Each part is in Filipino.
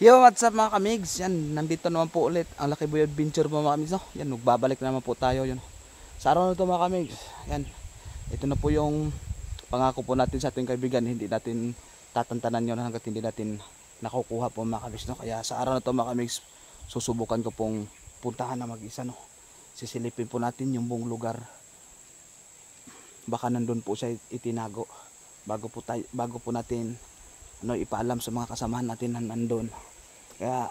Yo, what's up mga kamigs? Yan, nandito naman po ulit ang Lucky Boy Adventure po mga kamigs, no? Yan, magbabalik na naman po tayo yun. Sa araw na ito mga kamigs, yan, ito na po yung pangako po natin sa ating kaibigan. Hindi natin tatantanan yun hanggat hindi natin nakukuha po mga kamigs, no? Kaya sa araw na ito mga kamigs, susubukan ko pong puntahan na mag-isa, no? Sisilipin po natin yung buong lugar. Baka nandun po siya itinago bago po natin ipaalam sa mga kasamahan natin na nandun. Kaya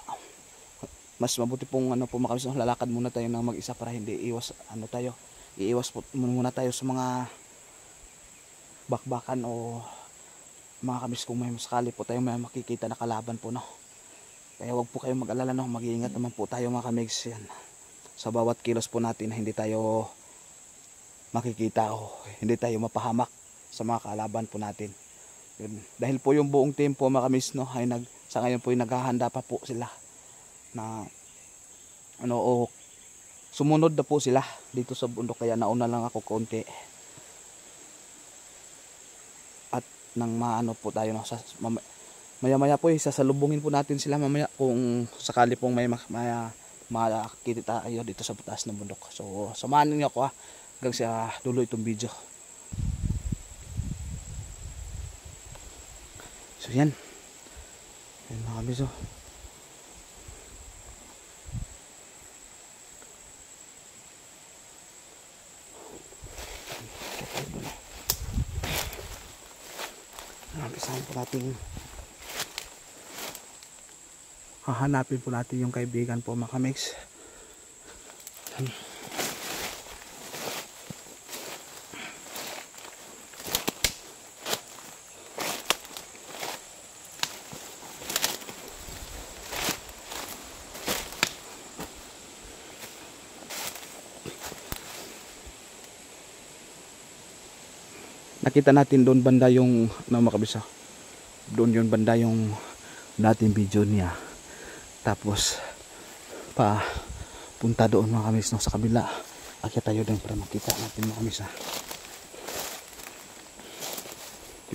mas mabuti pong po mga kamigs, lalakad muna tayo ng mag-isa para hindi iwas iiwas po muna tayo sa mga bakbakan o mga kamigs kung may sakali po tayo may makikita na kalaban po, no. Kaya wag po kayong mag-alala, no. Mag-iingat naman po tayo mga kamigs, yan, sa bawat kilos po natin na hindi tayo makikita o hindi tayo mapahamak sa mga kalaban po natin. Yun. Dahil po yung buong team po mga kamigs, no, ay sa ngayon po ay naghahanda pa po sila na sumunod na po sila dito sa bundok, kaya nauna lang ako konti at nang maano po tayo, no, maya po sasalubungin po natin sila mamaya kung sakali pong may makikita tayo dito sa taas ng bundok. So samahan niyo ako hanggang sa dulo itong video. So yan mga kamigs, hahanapin po natin yung kaibigan po mga kamigs. Nakita natin doon banda yung mga kamigs, doon yung banda yung dating video niya. Tapos punta doon mga kamigs, no, sa kabila. Akyat tayo doon para makita natin mga kamigs,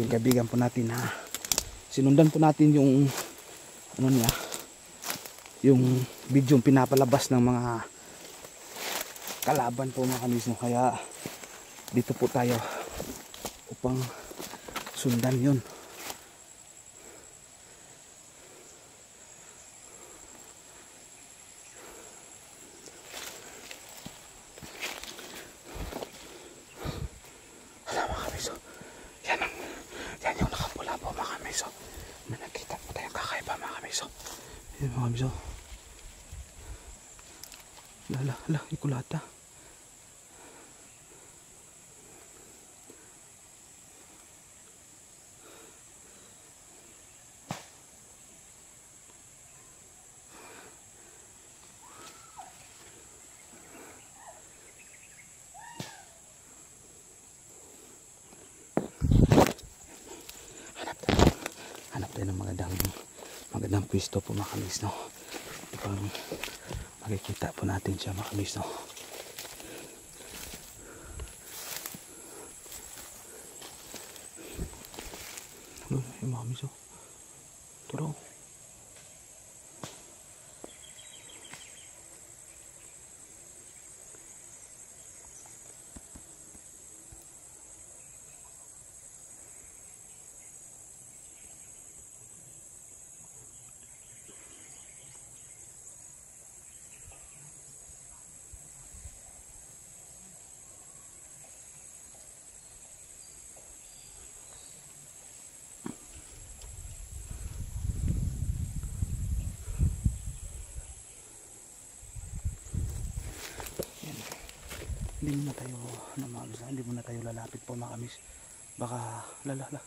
yung kaibigan po natin, sinundan po natin yung niya, yung video yung pinapalabas ng mga kalaban po mga kamigs, no. Kaya dito po tayo upang sundan yun. Yan yung nakapula po mga kamigs. May nakita po tayong kakaiba mga kamigs. Yan mga kamigs. Hala, ikulata. Hanap tayo ng magandang pwesto po mga kamigs, no. Upang makikita po natin siya mga kamigs, no. Yung mga kamigs, turo. Hindi muna tayo lalapit po mga kamigs. Baka lalala.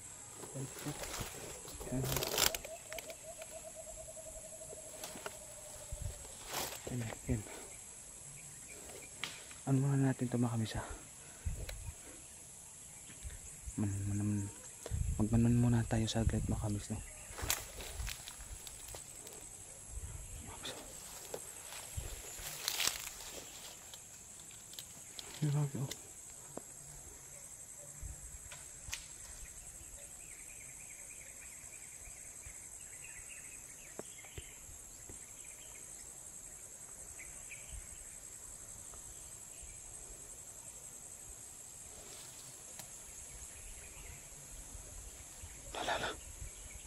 Yan. Ano muna natin ito mga kamigs, magmanon muna tayo sa agad mga kamigs, no.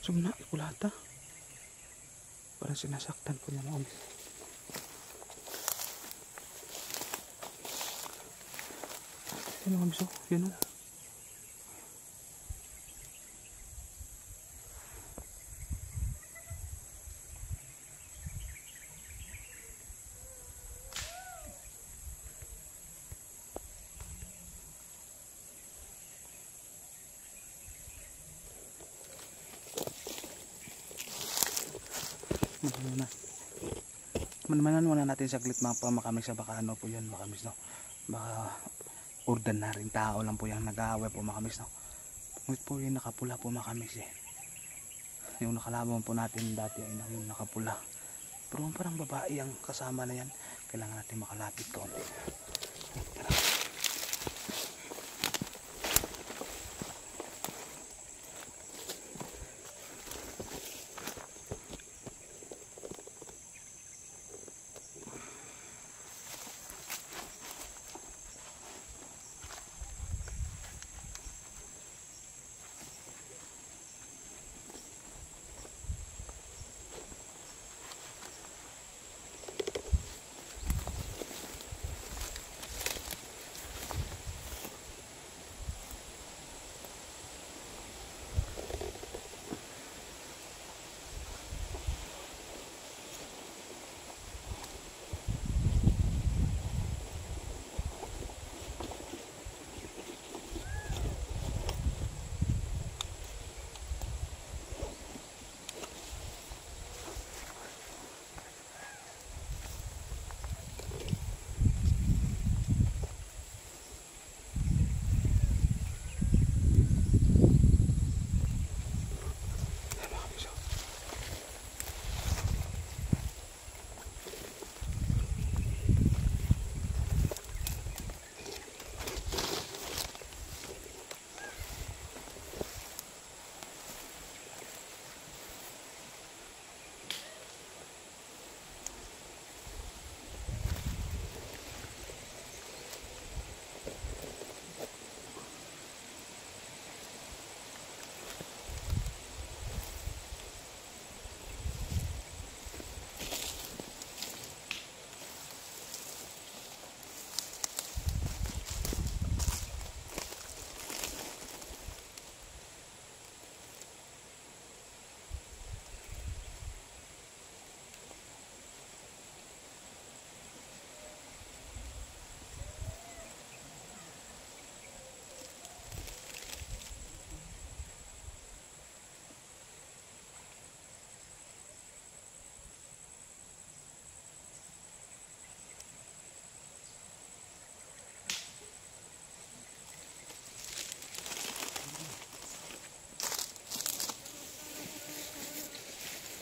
Sumna, ikulata. Parang sinasaktan po niya mga kamis. Yun mga kamis, yun o. Manmanan muna natin saglit mga makamis sa baka ano po yun makamis no. Baka ordinaryong tao lang po yung nag-aaway po makamis no. Ngunit po yung nakapula po makamis eh. Yung nakalaban po natin dati ay yung nakapula. Pero parang babae ang kasama na yan. Kailangan natin makalapit kaunti.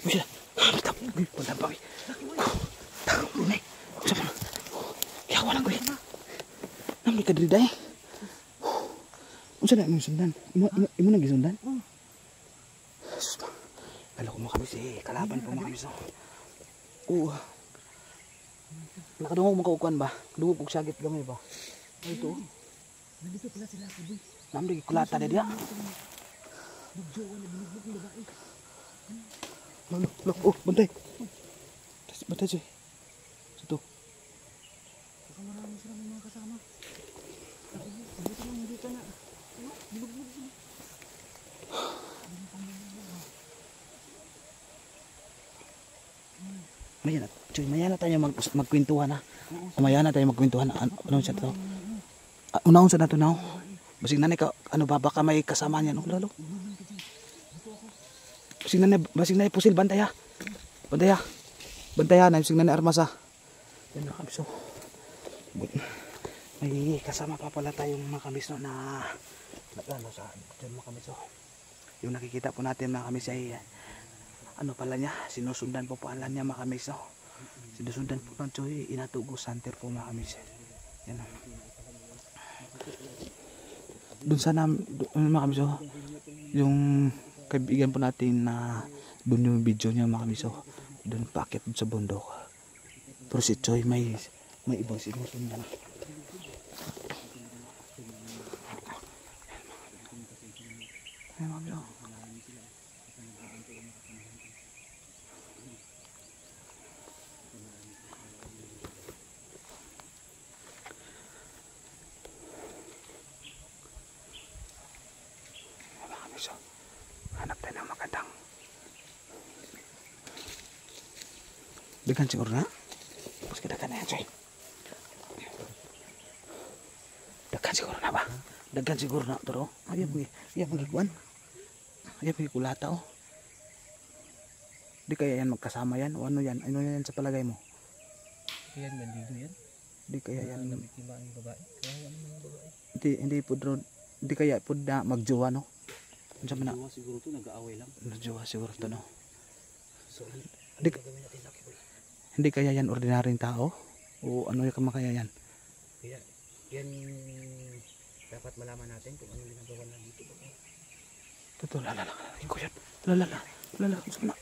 Uy, tak, uy, punta pa, uy. Tak, uy, sama. Kaya ako lang, uy. Namli ka diri dahi. Unsa na imong sundan? Imo nang gisundan? Sus ma. Kala ko mo kami si kalaban po mo kami so. Nakadungog mo kaukuan ba? Dungog og sagit gamay ba? Ay to. Nandito pala sila kubi. Namli kulata na dia. Bugjoan na binugbog ng babae. Look, bantay. Bantay siya. Ito. Baka marami sila may mga kasama. Dito lang, dito na. Binugbog sila. Maya na tayo magkwentuhan ha. Maya na tayo magkwentuhan. Ano siya ito? Unaon sa nato na. Basig nanay ka, ano ba, baka may kasama niya no, lalo? Basig nanay pusil, bantay ha. Bantay ha, basig nanay armas ha. Yan na kamiso. May kasama pa pala tayong mga kamiso na nagano sa dyan mga kamiso. Yung nakikita po natin mga kamiso ay ano pala niya, sinusundan po pala niya mga kamiso. Sinusundan po ng Choy, Inatugo Center po mga kamiso. Yan o. Doon sana mga kamiso, yung kaibigan po natin na doon yung video niya mga kamiso, doon paakit sa bundok. Pero si Choy may ibang sinusundan. Ay mga kamiso. So, hanap tayo ng magandang. Dagan siguro na. Tapos dagan na yan, Choy. Dagan siguro na ba? Dagan siguro na. Pero, ayaw magigwan. Ayaw magigulata, oh. Di kaya yan magkasama yan? O ano yan? Ano yan sa palagay mo? Yan, bandido yan. Di kaya yan. Nabiktima ang babae. Kaya ano mga babae? Hindi po di kaya po na magjowa, no? Ano na? Jowa siguro to, nag-aaway lang. Magjowa siguro to, no? So, Di, gagawin natin laki boy. hindi kaya yan ordinaryong tao? O ano yung kaya yan? Kaya, yan dapat malaman natin kung ano ginagawa na dito. Totoo, lalala. Ikaw yan. Lalala. Lalala. Gusto na.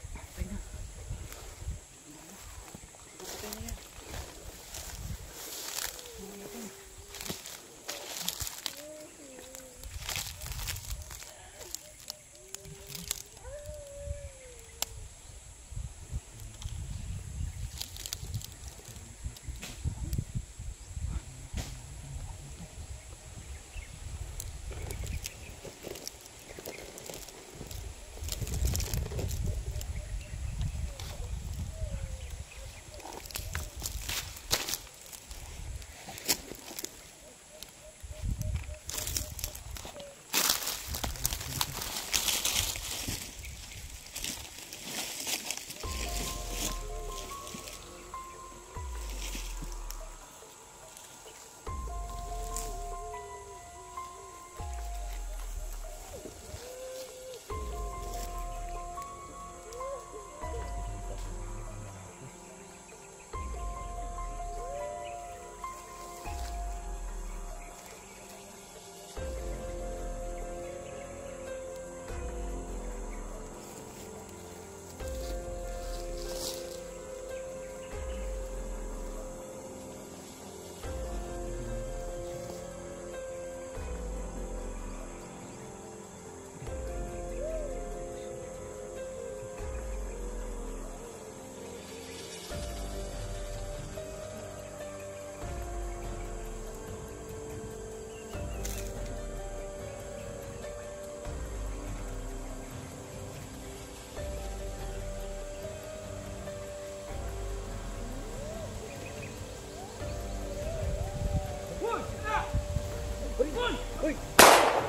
Uy!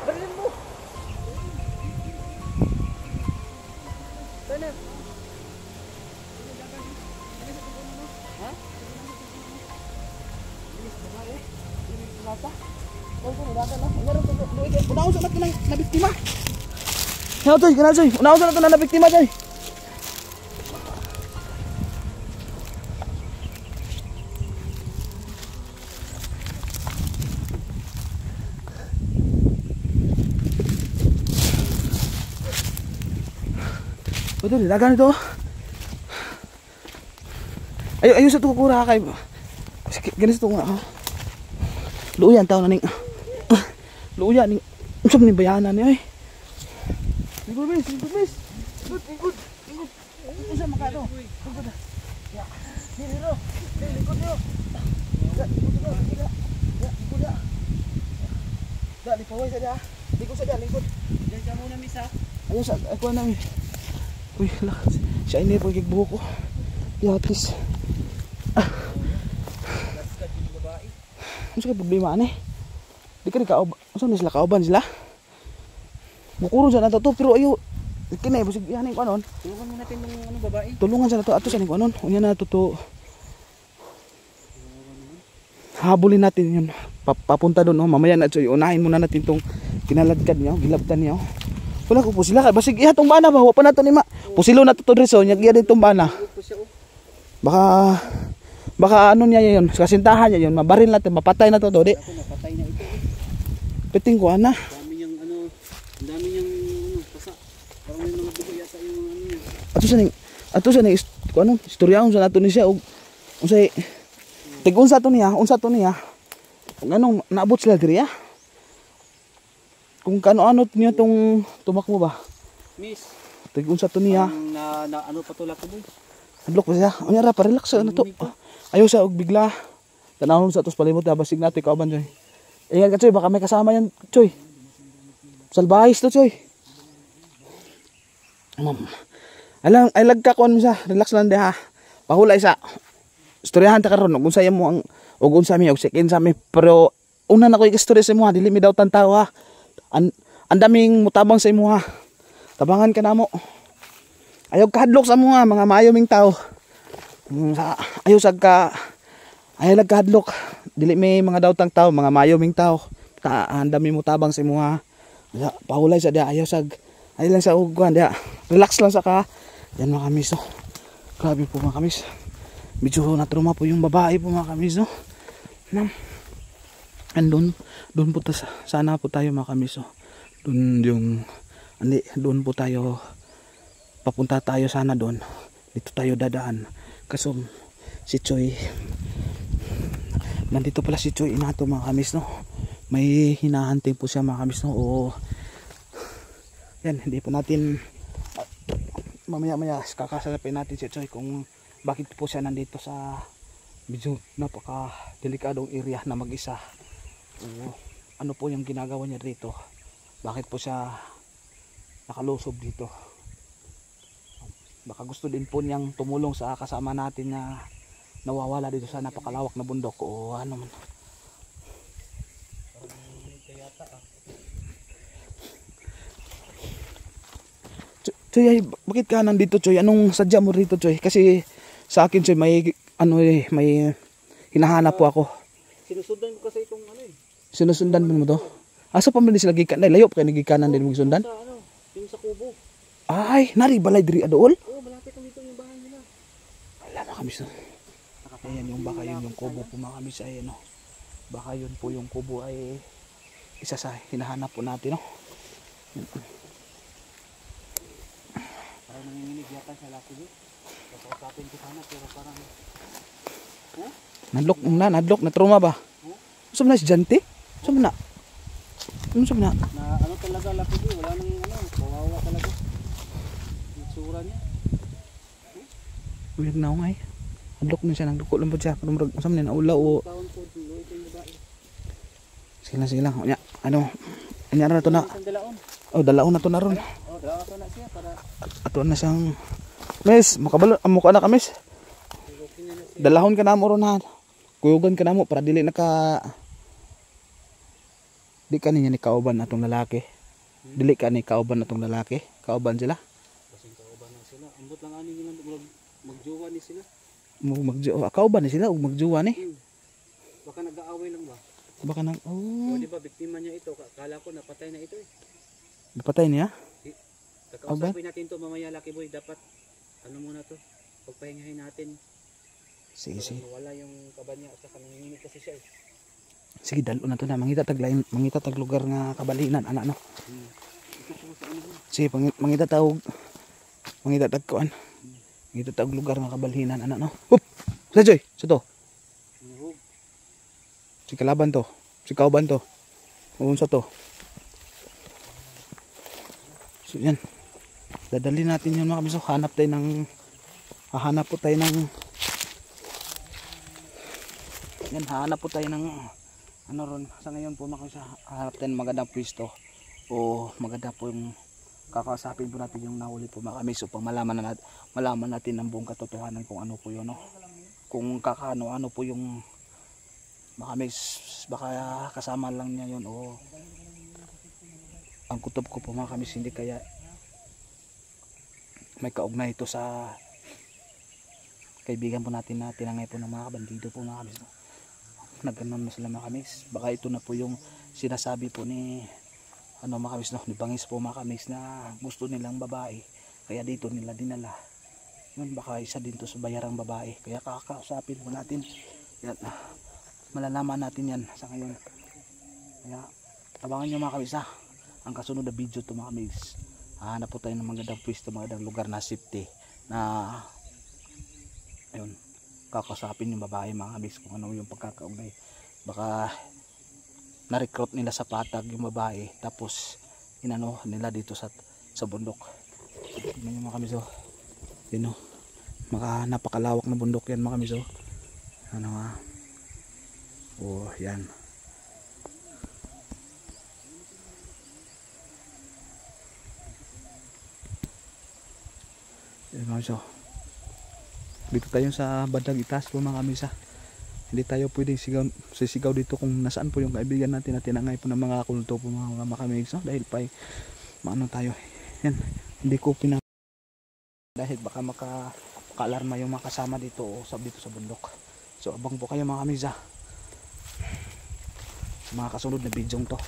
Barilin mo! Sana? Ha? Unaon sa natin na biktima. Yan, Choy. Ganun, Choy. Unaon sa natin na biktima, Choy. Betul, dagan itu. Ayo sa tukura kay. Gani sa tunga. Luuyan taw na ning. Luuyan ning. Unsam ni bayanan ni ay. Good bis. Good. Usa makado. Good. Ya. Dili ro. Dili likod yo. Ya, likod ya. Da di paway saja. Likod saja likod. Diyan ka muna, Miss, ha? Ayo sa ako na mi. Uy, lakas. Siya ini po kikbuho ko. Yatis. Ano sa problema ani? Di ka kaob. Ano sila kaoban sila? Bukuro dyan na to pero ayo. Kinay busig yanin ko anon. Tulungan mo natin ng ano, babae. Tulungan sa to ato sa ko anon. Unya na to. Habulin natin yun. Papunta doon, oh. Mamaya na Choy. Unahin muna natin tong kinaladkad niya, gilabtan niya. Wala ko po sila. Basig ihatong bana ba? Wa pa na to ni ma. Pusilo na to to Driso. Nyagya din tong bana. Baka ano niya yun. Kasintahan niya yun. Mabaril natin. Mapatay na to. Di. Ako, napatay na ito. Piting ko ana. Dami niyang ano. Dami niyang ano. Pasa. Parang may mga buko yata yung ano niya. Ato sa ning ano, istoryahon sa nato ni siya og unsay unsa to niya. Kung anong naabot sila diri ah. Kung kano-ano niya tong tumakbo ba? Miss. Unsa to niya. Na ano patulak ko boy. Hadlok pa siya. Unya ra pa relax na to. Ayaw sa og bigla. Tanawon sa tos palimot na basig natin kauban Choy. Ingat ka Choy, baka may kasama yan Choy. Salbahis to Choy. Ma'am. Alang ay lagkakon mo sa relax lang di ha. Pahulay sa istoryahan ta karon ug unsa mo ang ug unsa mi og check-in sa mi pero una na ko istorya sa imo ha dili mi daw tantaw ha. Ang daming mutabang sa imo ha. Tabangan ka namo. Ayaw kahadlok sa imo ha mga maayo ming tao. Ayaw sag ka ayaw nagkahadlok. Dili may mga daw tang tao mga maayo ming tao. Ang dami mutabang sa imo ha. Pahulay sa dia ayaw sag ay lang sa uguan dia. Relax lang sa ka. Yan mga kamis no. Grabe po mga kamis. Medyo natruma po yung babae po mga kamis no. And doon po sana po tayo mga kamis no. Doon po tayo papunta tayo sana doon. Dito tayo dadaan. Kaso si Choy nandito pala si Choy inato mga kamis no. May hinahunting po siya mga kamis no. O yan, hindi po natin mamaya kakasalapin natin si Choy kung bakit po siya nandito sa medyo napaka delikadong area na mag-isa. O ano po yung ginagawa niya dito, bakit po siya nakalusob dito. Baka gusto din po niyang tumulong sa kasama natin na nawawala dito sa napakalawak na bundok o ano man. Choy, ay, bakit ka nandito Choy? Anong sadya mo rito Choy? Kasi sa akin Choy may may hinahanap po ako. Sinusundan ko kasi itong ano eh. Sinusundan mo to? Asa pa man sila gikan? Layo pa kay gikanan din mo sundan? Sa ano, yung sa kubo. Ay, nari balay diri adool? Oo, malapit lang dito yung bahay nila. Wala na kami sa. Ayan yung baka yun yung kubo po mga kami sa no. Baka yun po yung kubo ay isa sa hinahanap po natin no. Parang nanginginig yata sa laki dito. Kapag ko sana pero parang Nadlok na trauma ba? Gusto mo na si Jante? Gusto mo na? Gusto mo na? na ano talaga laki dito, wala nang ano, kawawa talaga. Yung tsura niya. Uyag na ako nga eh. Nadlok na siya, nagduko lang po siya. Gusto mo na naulaw o... Taon po, tuloy ito yung babae. Sige lang. Ano na to na? Isang dalaon. Oh, dalaon na to na ron. Oh, dalaon to na siya para Ato na siyang... Mes, mukha na ka mes. Dalahon ka na mo ron ha. Kuyugan ka na mo para dili naka... Di ka niya ni kauban atong lalaki. Dili ka ni kauban atong lalaki. Kauban sila. kasing kauban na sila. Ambot lang ani nila magjowa ni sila. Kauban ni sila ug magjuwa ni. Baka nag-aaway lang ba? Baka nang O di ba biktima niya ito? Kala ko napatay na ito eh. napatay niya. Kakausapin natin to mamaya Lucky Boy. Dapat ano muna to? Pagpahingahin natin. Sige. Wala yung kaba niya at saka nanginginig kasi siya eh. Sige, dalo na to na. Mangita tag lugar nga kabalinan ana no. Ito po sa ano. Sige, mangita tag kuan. Mangita tag lugar nga kabalinan ana no. Hup. Sa Joy, sa to. Si kalaban to. Si kauban to. Unsa to? So yan. Dadali natin yun mga kabiso. Hahanap po tayo ng yan, hahanap po tayo ng ano ron. Sa ngayon po mga kabiso, hahanap tayo ng magandang pwesto o maganda po yung kakasapin po natin yung nahuli po mga kabiso pang malaman natin ang buong katotohanan kung ano po yun no? Kung ano po yung baka kasama lang niya yun o ang kutob ko po mga kamis hindi kaya may kaugnay ito sa kaibigan po natin na tinangay po ng mga kabandido po mga kamis. Nagganon na sila mga kamis. Baka ito na po yung sinasabi po ni mga kamis no, ni Bangis po mga kamis na gusto nilang babae kaya dito nila dinala. Yun baka isa din to sa bayarang babae kaya kakausapin po natin. Yan. Malalaman natin yan sa ngayon. Kaya abangan nyo mga kamis ha. Ang kasunod na video to mga kamis. Hahanap po tayo ng magandang pwesto, magandang lugar na safety na ayun, kakasapin yung babae mga kamis kung ano yung pagkakaugnay. Baka na-recruit nila sa patag yung babae tapos inano nila dito sa bundok. Tingnan nyo mga kamis oh. Yun oh. Napakalawak na bundok yan mga kamis oh. Ano nga. Oh yan. Yan mga kamigs, oh. Dito tayo sa bandang itaas po mga kamigs, ha. Hindi tayo pwedeng sisigaw dito kung nasaan po yung kaibigan natin na tinangay po ng mga kulto po mga kamigs, no? Dahil pa maano tayo. Yan, hindi ko dahil baka makaalarma yung mga kasama dito o dito sa bundok. So abang po kayo mga kamigs, ha, sa mga kasunod na bidyong to.